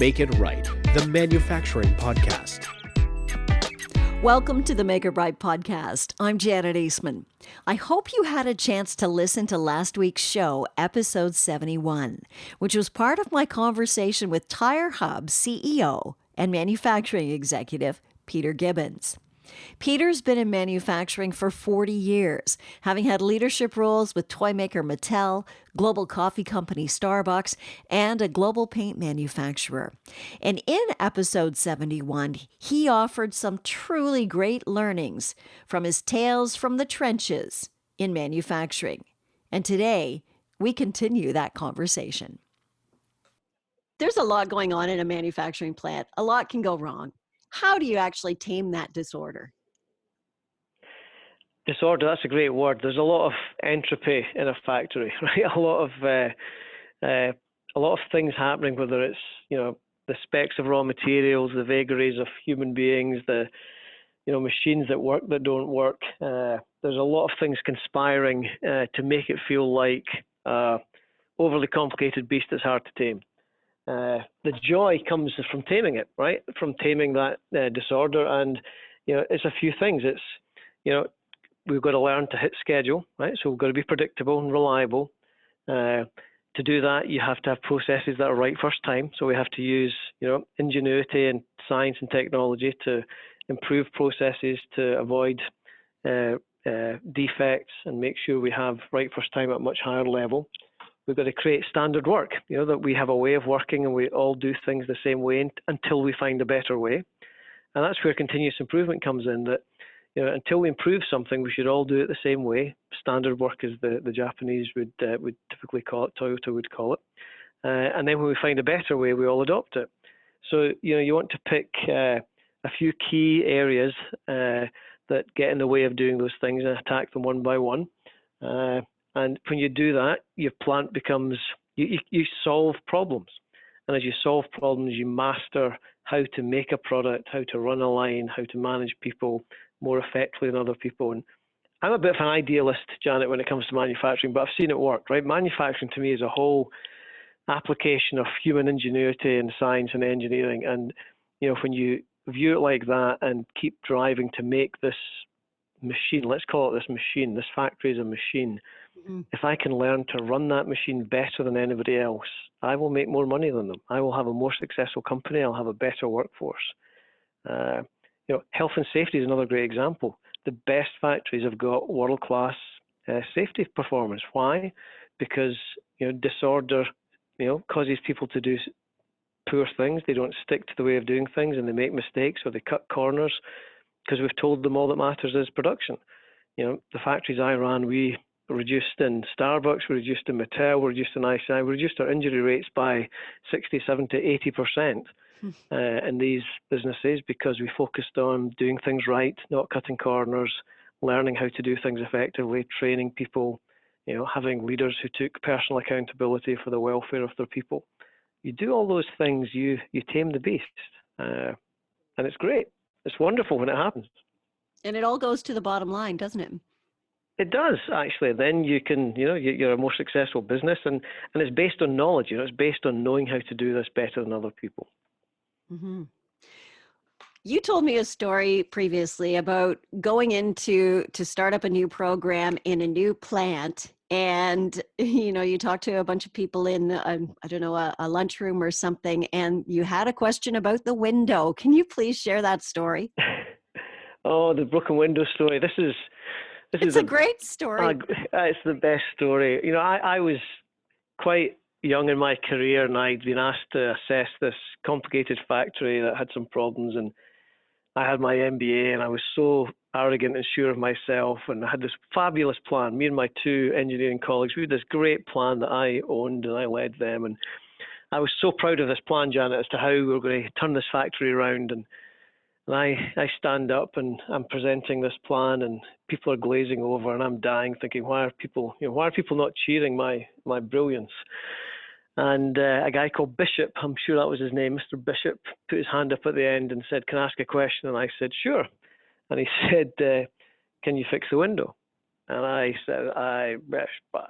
Make It Right, the manufacturing podcast. Welcome to the Make It Right podcast. I'm Janet Eastman. I hope you had a chance to listen to last week's show, episode 71, which was part of my conversation with Tire Hub CEO and manufacturing executive, Peter Gibbons. Peter's been in manufacturing for 40 years, having had leadership roles with toy maker Mattel, global coffee company Starbucks, and a global paint manufacturer. And in episode 71, he offered some truly great learnings from his tales from the trenches in manufacturing. And today, we continue that conversation. There's a lot going on in a manufacturing plant. A lot can go wrong. How do you actually tame that disorder? Disorder, that's a great word. There's a lot of entropy in a factory, right? A lot of things happening, whether it's, the specs of raw materials, the vagaries of human beings, the, machines that work, that don't work. There's a lot of things conspiring to make it feel like overly complicated beast that's hard to tame. The joy comes from taming it, right? From taming that disorder, and it's a few things. It's we've got to learn to hit schedule, right? So we've got to be predictable and reliable. To do that, you have to have processes that are right first time. So we have to use ingenuity and science and technology to improve processes to avoid defects and make sure we have right first time at a much higher level. We've got to create standard work, that we have a way of working and we all do things the same way until we find a better way. And that's where continuous improvement comes in, that until we improve something, we should all do it the same way. Standard work, as the Japanese would typically call it, Toyota would call it. And then when we find a better way, we all adopt it. So, you want to pick a few key areas that get in the way of doing those things and attack them one by one. And when you do that, your plant becomes, you solve problems. And as you solve problems, you master how to make a product, how to run a line, how to manage people more effectively than other people. And I'm a bit of an idealist, Janet, when it comes to manufacturing, but I've seen it work, right? Manufacturing to me is a whole application of human ingenuity and science and engineering. And, when you view it like that and keep driving to make this machine, let's call it this machine, this factory is a machine. If I can learn to run that machine better than anybody else, I will make more money than them. I will have a more successful company. I'll have a better workforce. Health and safety is another great example. The best factories have got world-class safety performance. Why? Because disorder causes people to do poor things. They don't stick to the way of doing things, and they make mistakes or they cut corners because we've told them all that matters is production. The factories I ran, we reduced in Starbucks, we reduced in Mattel, we reduced in ICI, we reduced our injury rates by 60, 70, 80% in these businesses because we focused on doing things right, not cutting corners, learning how to do things effectively, training people, having leaders who took personal accountability for the welfare of their people. You do all those things, you tame the beast. And it's great. It's wonderful when it happens. And it all goes to the bottom line, doesn't it? It does, actually. Then you can, you're a more successful business, and it's based on knowledge. It's based on knowing how to do this better than other people. Mm-hmm. You told me a story previously about going to start up a new program in a new plant, and you talked to a bunch of people in a lunchroom or something, and you had a question about the window. Can you please share that story? Oh, the broken window story. It's a great story. It's the best story. I was quite young in my career, and I'd been asked to assess this complicated factory that had some problems, and I had my MBA, and I was so arrogant and sure of myself, and I had this fabulous plan. Me and my two engineering colleagues, we had this great plan that I owned, and I led them, and I was so proud of this plan, Janet, as to how we were going to turn this factory around. And I stand up and I'm presenting this plan, and people are glazing over, and I'm dying, thinking, why are people not cheering my brilliance? And a guy called Bishop, I'm sure that was his name, Mr. Bishop, put his hand up at the end and said, "Can I ask a question?" And I said, "Sure." And he said, "Can you fix the window?" And I said, I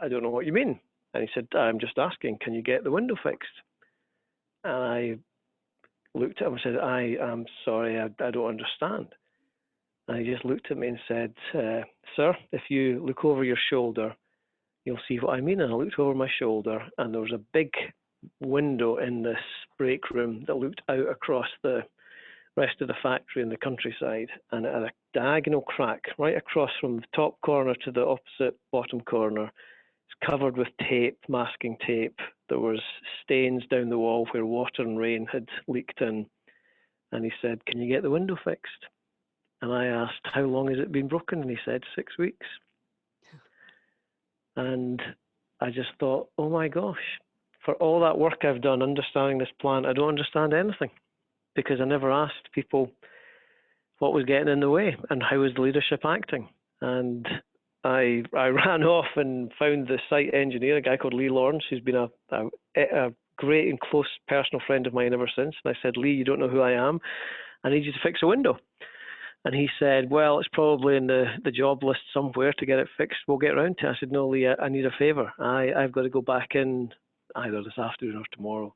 don't know what you mean. And he said, "I'm just asking, can you get the window fixed?" And I looked at him and said, I am sorry, I don't understand. And he just looked at me and said, sir, if you look over your shoulder, you'll see what I mean. And I looked over my shoulder, and there was a big window in this break room that looked out across the rest of the factory in the countryside, and at a diagonal crack right across from the top corner to the opposite bottom corner, it's covered with tape, masking tape. There was stains down the wall where water and rain had leaked in. And he said, can you get the window fixed? And I asked, how long has it been broken? And he said, 6 weeks. And I just thought, oh my gosh, for all that work I've done understanding this plant, I don't understand anything, because I never asked people what was getting in the way and how was the leadership acting. And I ran off and found the site engineer, a guy called Lee Lawrence, who's been a great and close personal friend of mine ever since. And I said, Lee, you don't know who I am. I need you to fix a window. And he said, well, it's probably in the job list somewhere to get it fixed. We'll get around to it. I said, no, Lee, I need a favour. I've got to go back in either this afternoon or tomorrow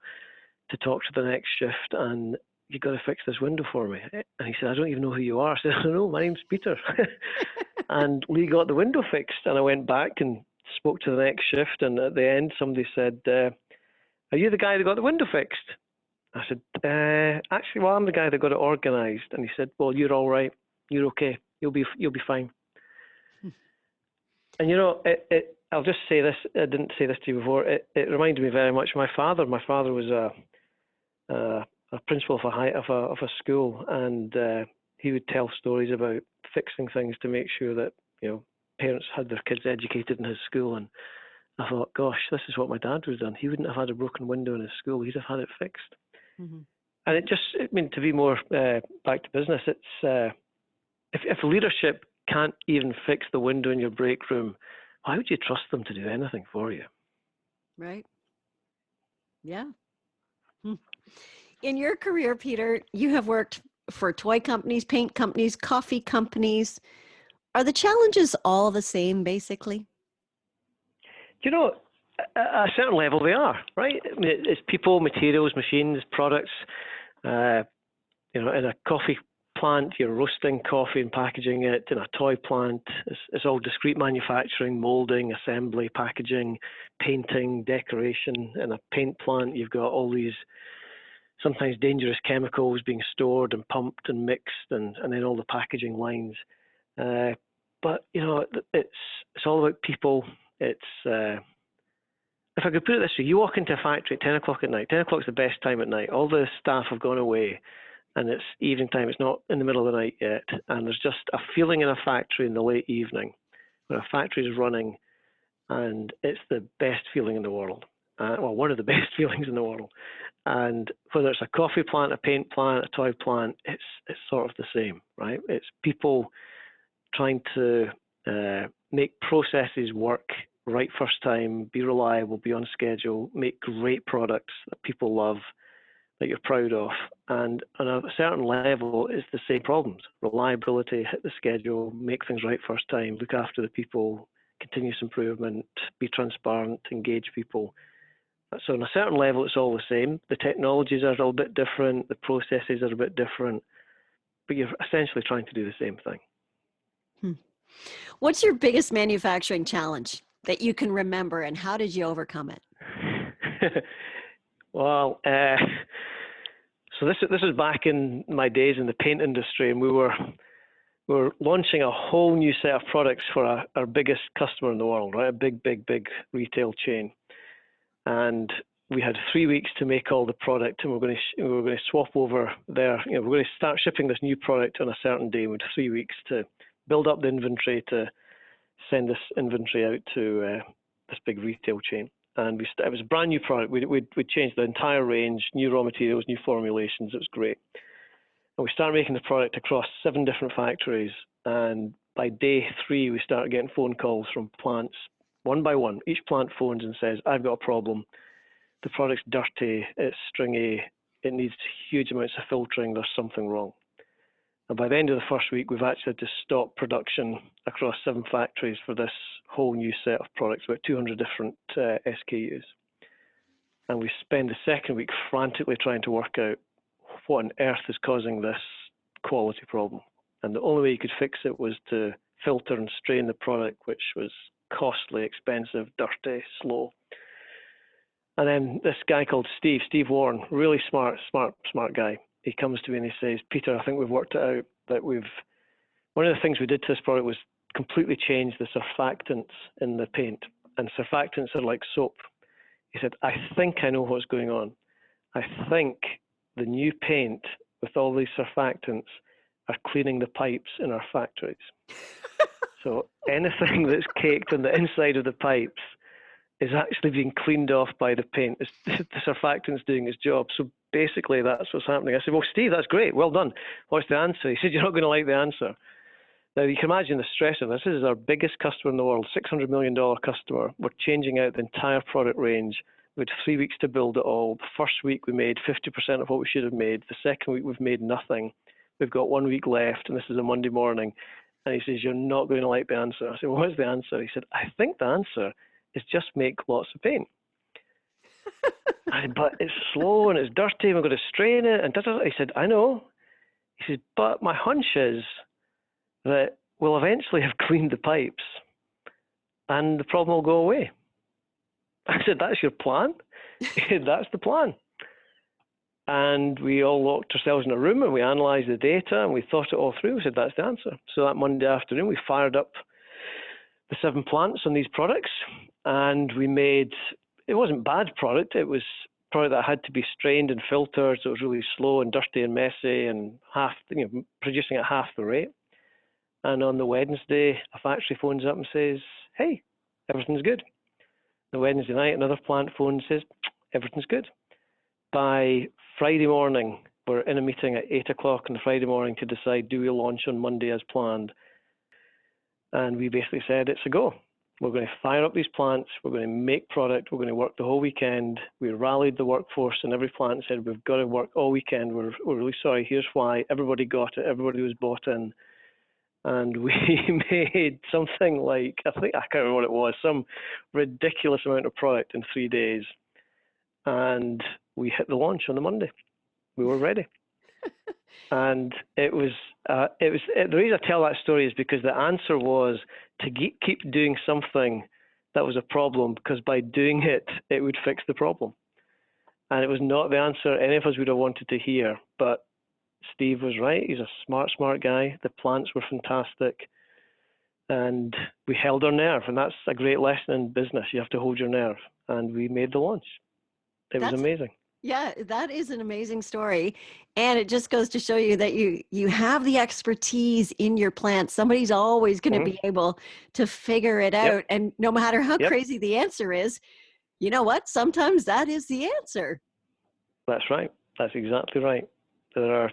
to talk to the next shift, and you've got to fix this window for me. And he said, I don't even know who you are. I said, I don't know, my name's Peter. And Lee got the window fixed, and I went back and spoke to the next shift, and at the end somebody said, are you the guy that got the window fixed? I said, actually, well, I'm the guy that got it organised. And he said, well, you're all right. You're okay. You'll be fine. And, you know, I'll just say this. I didn't say this to you before. It reminded me very much of my father. My father was a principal of a school, and he would tell stories about fixing things to make sure that, you know, parents had their kids educated in his school. And I thought, gosh, this is what my dad would have done. He wouldn't have had a broken window in his school. He'd have had it fixed. Mm-hmm. And to be more back to business, it's if leadership can't even fix the window in your break room, why would you trust them to do anything for you? Right. Yeah. In your career, Peter, you have worked for toy companies, paint companies, coffee companies. Are the challenges all the same, basically? You know, at a certain level they are, right? I mean, it's people, materials, machines, products. You know, in a coffee plant, you're roasting coffee and packaging it. In a toy plant, it's all discrete manufacturing, molding, assembly, packaging, painting, decoration. In a paint plant, you've got all these sometimes dangerous chemicals being stored and pumped and mixed, and then all the packaging lines. But, you know, it's all about people. It's if I could put it this way, you walk into a factory at 10 o'clock at night. 10 o'clock is the best time at night. All the staff have gone away, and it's evening time. It's not in the middle of the night yet. And there's just a feeling in a factory in the late evening when a factory is running, and it's the best feeling in the world. Well, one of the best feelings in the world. And whether it's a coffee plant, a paint plant, a toy plant, it's sort of the same, right? It's people trying to make processes work right first time, be reliable, be on schedule, make great products that people love, that you're proud of. And on a certain level, it's the same problems. Reliability, hit the schedule, make things right first time, look after the people, continuous improvement, be transparent, engage people. So on a certain level, it's all the same. The technologies are a little bit different, the processes are a bit different, but you're essentially trying to do the same thing. What's your biggest manufacturing challenge that you can remember, and how did you overcome it? Well, so this is back in my days in the paint industry, and we were launching a whole new set of products for our biggest customer in the world, right? A big retail chain, and we had 3 weeks to make all the product, and we were going to swap over there. You know, we're going to start shipping this new product on a certain day. We had 3 weeks to build up the inventory to send this inventory out to this big retail chain. And it was a brand new product. We'd changed the entire range, new raw materials, new formulations. It was great. And we started making the product across 7 different factories. And by day 3, we started getting phone calls from plants, one by one. Each plant phones and says, I've got a problem. The product's dirty, it's stringy, it needs huge amounts of filtering, there's something wrong. And by the end of the first week, we've actually had to stop production across 7 factories for this whole new set of products, about 200 different SKUs. And we spend the second week frantically trying to work out what on earth is causing this quality problem? And the only way you could fix it was to filter and strain the product, which was costly, expensive, dirty, slow. And then this guy called Steve Warren, really smart guy. He comes to me and he says, Peter, I think we've worked it out that one of the things we did to this product was completely change the surfactants in the paint. And surfactants are like soap. He said, I think I know what's going on. I think the new paint with all these surfactants are cleaning the pipes in our factories. So anything that's caked on the inside of the pipes is actually being cleaned off by the paint. The surfactant's doing its job. So basically that's what's happening. I said, well, Steve, that's great. Well done. What's the answer? He said, you're not going to like the answer. Now, you can imagine the stress of this. This is our biggest customer in the world, $600 million customer. We're changing out the entire product range. We had 3 weeks to build it all. The first week we made 50% of what we should have made. The second week we've made nothing. We've got 1 week left, and this is a Monday morning. And he says, you're not going to like the answer. I said, well, what's the answer? He said, I think the answer is just make lots of paint. I said, but it's slow and it's dirty, and we're going to strain it. And he said, I know. He said, but my hunch is that we'll eventually have cleaned the pipes and the problem will go away. I said, that's your plan? He said, that's the plan. And we all locked ourselves in a room and we analysed the data and we thought it all through. We said, that's the answer. So that Monday afternoon, we fired up the 7 plants on these products and we made, it wasn't bad product, it was product that had to be strained and filtered, so it was really slow and dirty and messy and producing at half the rate. And on the Wednesday, a factory phones up and says, hey, everything's good. The Wednesday night, another plant phone says, everything's good. By Friday morning, we're in a meeting at 8 o'clock on the Friday morning to decide, do we launch on Monday as planned? And we basically said, it's a go. We're going to fire up these plants. We're going to make product. We're going to work the whole weekend. We rallied the workforce in every plant and said, we've got to work all weekend. We're really sorry. Here's why. Everybody got it. Everybody was bought in. And we made something like, I can't remember what it was, some ridiculous amount of product in 3 days. And we hit the launch on the Monday. We were ready. And it was the reason I tell that story is because the answer was to keep doing something that was a problem, because by doing it, it would fix the problem. And it was not the answer any of us would have wanted to hear, but Steve was right. He's a smart guy. The plants were fantastic. And we held our nerve. And that's a great lesson in business. You have to hold your nerve. And we made the launch. It was amazing. Yeah, that is an amazing story. And it just goes to show you that you have the expertise in your plant. Somebody's always going to be able to figure it out. And no matter how crazy the answer is, you know what? Sometimes that is the answer. That's right. That's exactly right. There are,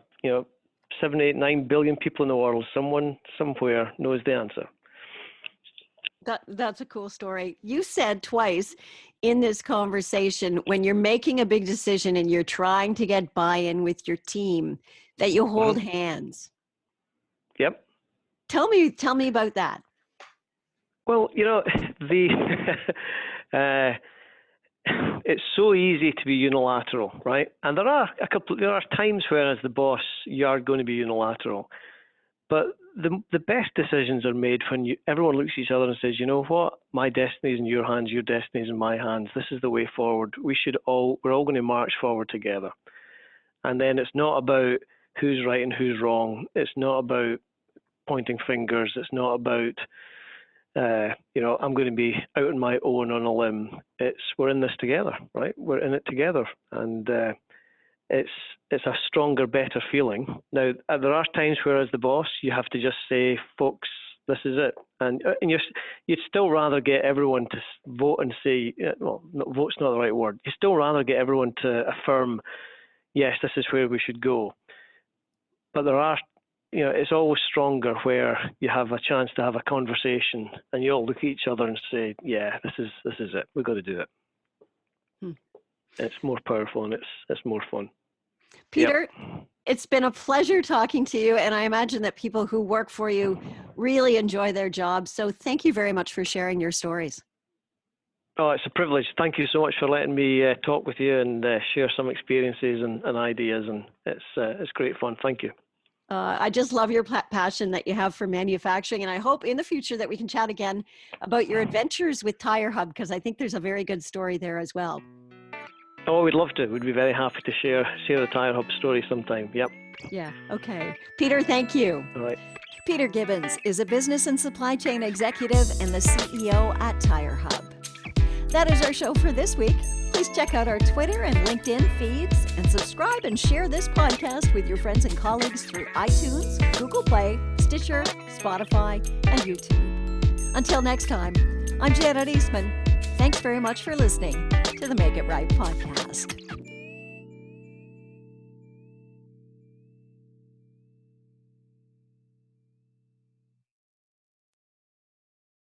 7, 8, 9 billion people in the world. Someone somewhere knows the answer. That's a cool story. You said twice in this conversation, when you're making a big decision and you're trying to get buy-in with your team, that you hold hands. Yep. Tell me about that. Well, it's so easy to be unilateral, right? And there are times where, as the boss, you are going to be unilateral. But the best decisions are made when everyone looks at each other and says, you know what, my destiny is in your hands, your destiny is in my hands. This is the way forward. We're all going to march forward together. And then it's not about who's right and who's wrong. It's not about pointing fingers. It's not about, I'm going to be out on my own on a limb. We're in this together, right? We're in it together. And it's a stronger, better feeling. Now, there are times where, as the boss, you have to just say, folks, this is it. And you'd still rather get everyone to vote and say, vote's not the right word. You'd still rather get everyone to affirm, yes, this is where we should go. But there are, it's always stronger where you have a chance to have a conversation and you all look at each other and say, yeah, this is it. We've got to do it. It's more powerful and it's more fun. Peter, It's been a pleasure talking to you, and I imagine that people who work for you really enjoy their jobs. So thank you very much for sharing your stories. Oh, it's a privilege. Thank you so much for letting me talk with you and share some experiences and ideas. And it's great fun. Thank you. I just love your passion that you have for manufacturing. And I hope in the future that we can chat again about your adventures with Tire Hub, because I think there's a very good story there as well. Oh, we'd love to. We'd be very happy to share the Tire Hub story sometime. Yep. Yeah. Okay. Peter, thank you. All right. Peter Gibbons is a business and supply chain executive and the CEO at Tire Hub. That is our show for this week. Please check out our Twitter and LinkedIn feeds and subscribe and share this podcast with your friends and colleagues through iTunes, Google Play, Stitcher, Spotify, and YouTube. Until next time, I'm Janet Eastman. Thanks very much for listening to the Make It Right podcast.